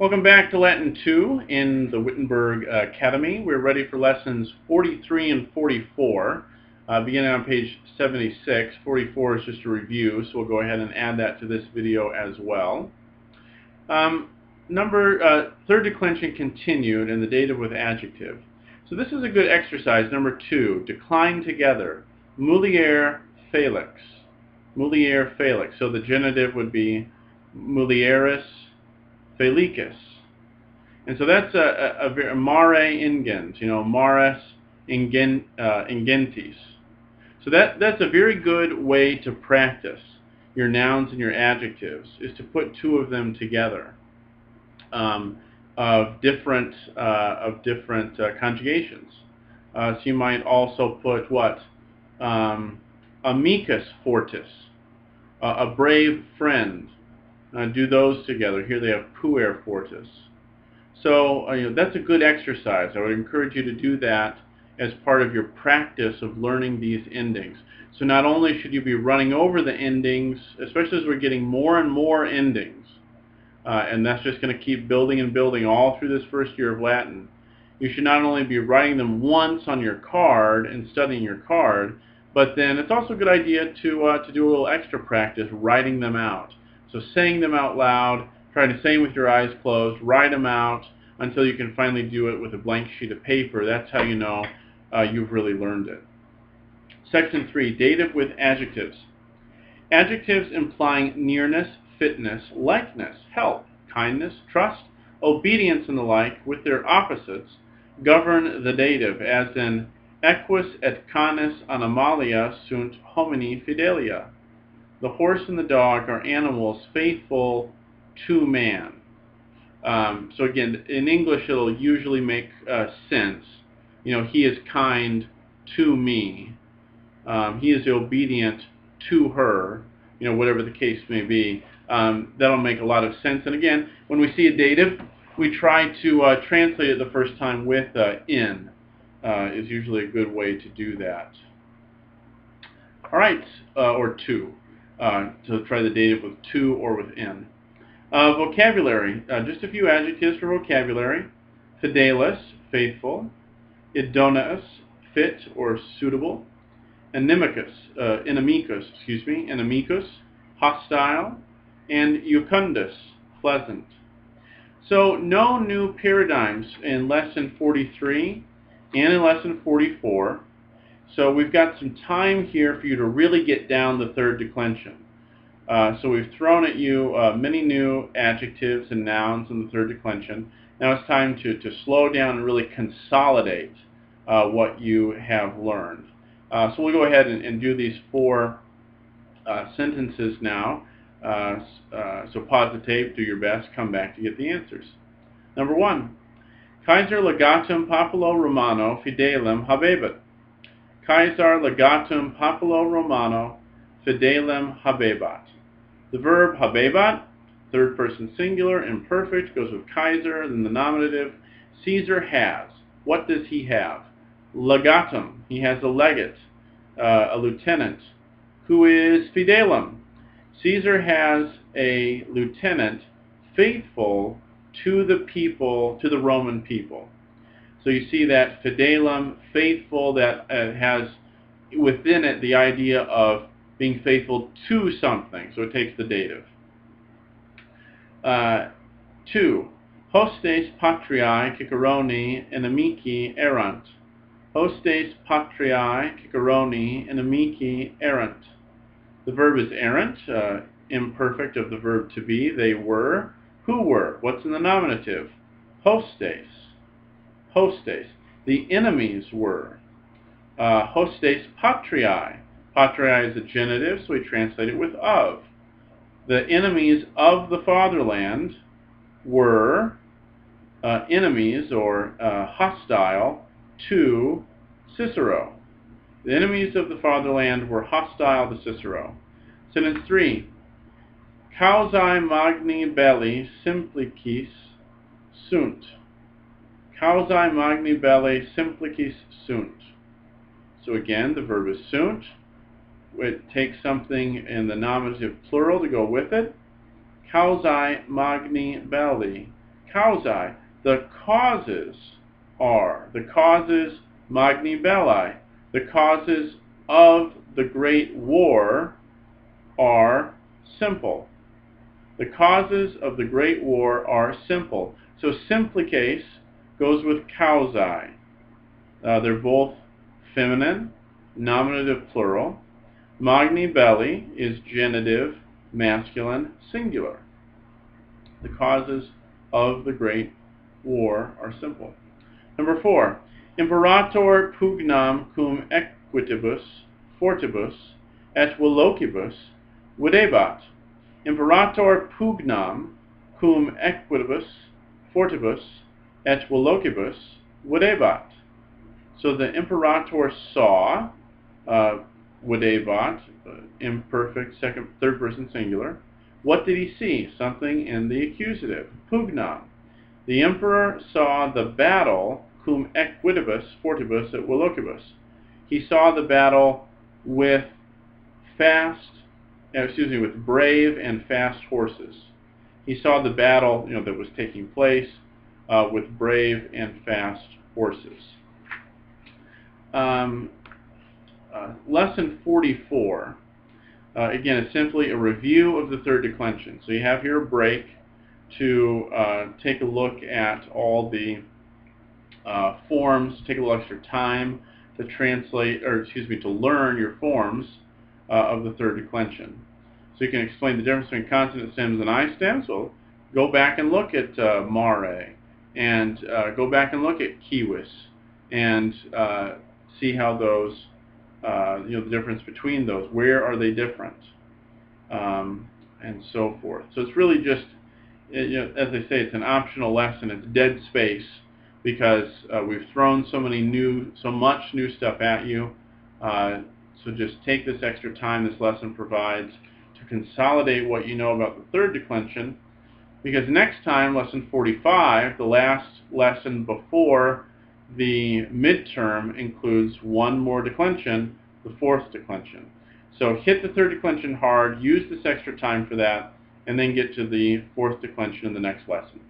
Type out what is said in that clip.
Welcome back to Latin 2 in the Wittenberg Academy. We're ready for lessons 43 and 44, beginning on page 76. 44 is just a review, so we'll go ahead and add that to this video as well. Third declension continued and the dative with adjective. So this is a good exercise. Number 2, decline together. Mulier felix. Mulier felix. So the genitive would be mulieris felicis. And so that's a mare ingens, mares ingentis. So that's a very good way to practice your nouns and your adjectives, is to put two of them together of different conjugations. So you might also put what? Amicus fortis, a brave friend. Do those together. Here they have puer fortis. So that's a good exercise. I would encourage you to do that as part of your practice of learning these endings. So not only should you be running over the endings, especially as we're getting more and more endings, and that's just going to keep building and building all through this first year of Latin, you should not only be writing them once on your card and studying your card, but then it's also a good idea to do a little extra practice writing them out. So saying them out loud, try to say them with your eyes closed, write them out until you can finally do it with a blank sheet of paper. That's how you know you've really learned it. Section 3, dative with adjectives. Adjectives implying nearness, fitness, likeness, help, kindness, trust, obedience, and the like, with their opposites, govern the dative, as in equus et canis animalia sunt homini fidelia. The horse and the dog are animals faithful to man. So again, in English it'll usually make sense. He is kind to me. He is obedient to her. Whatever the case may be. That'll make a lot of sense. And again, when we see a dative, we try to translate it the first time with in. Is usually a good way to do that. All right, or to. So try the dative with to or with in. Vocabulary. Just a few adjectives for vocabulary. Fidelis, faithful. Idoneus, fit or suitable. Inimicus, hostile. And jucundus, pleasant. So no new paradigms in lesson 43 and in lesson 44. So we've got some time here for you to really get down the third declension. So we've thrown at you many new adjectives and nouns in the third declension. Now it's time to slow down and really consolidate what you have learned. So we'll go ahead and do these 4 sentences now. So pause the tape, do your best, come back to get the answers. Number 1, Kaiser legatum populo Romano fidelem habebat. Kaiser legatum populo Romano fidelem habebat. The verb habebat, third person singular, imperfect, goes with Kaiser, then the nominative. Caesar has. What does he have? Legatum. He has a legate, a lieutenant, who is fidelem. Caesar has a lieutenant faithful to the people, to the Roman people. So you see that fidelem, faithful, that has within it the idea of being faithful to something. So it takes the dative. 2. Hostes patriae Ciceroni inimici erant. Hostes patriae Ciceroni inimici erant. The verb is errant, imperfect of the verb to be. They were. Who were? What's in the nominative? Hostes. Hostes. The enemies were. Hostes patriae. Patriae is a genitive, so we translate it with of. The enemies of the fatherland were enemies or hostile to Cicero. The enemies of the fatherland were hostile to Cicero. Sentence 3. Causae magni belli simplicis sunt. Causae magni belli simplicis sunt. So again, the verb is sunt. It takes something in the nominative plural to go with it. Causae magni belli. causae. The causes are. The causes, magni belli. The causes of the great war are simple. The causes of the great war are simple. So simplices goes with causae. They're both feminine, nominative plural. Magni belli is genitive, masculine, singular. The causes of the great war are simple. Number 4. Imperator pugnam cum equitibus fortibus et velocibus videbat. Imperator pugnam cum equitibus fortibus et velocibus videbat. So the imperator saw, videbat, imperfect, third person singular. What did he see? Something in the accusative, pugnam. The emperor saw the battle, cum equitibus fortibus et velocibus. He saw the battle with with brave and fast horses. He saw the battle, that was taking place with brave and fast horses. Lesson 44. Again, it's simply a review of the third declension. So you have here a break to take a look at all the forms, take a little extra time to to learn your forms of the third declension. So you can explain the difference between consonant stems and I stems. So go back and look at mare, and go back and look at kiwis, and see how those, the difference between those. Where are they different? And so forth. So it's really just, as I say, it's an optional lesson. It's dead space because we've thrown so much new stuff at you. So just take this extra time this lesson provides to consolidate what you know about the third declension, because next time, lesson 45, the last lesson before the midterm, includes one more declension, the fourth declension. So hit the third declension hard, use this extra time for that, and then get to the fourth declension in the next lesson.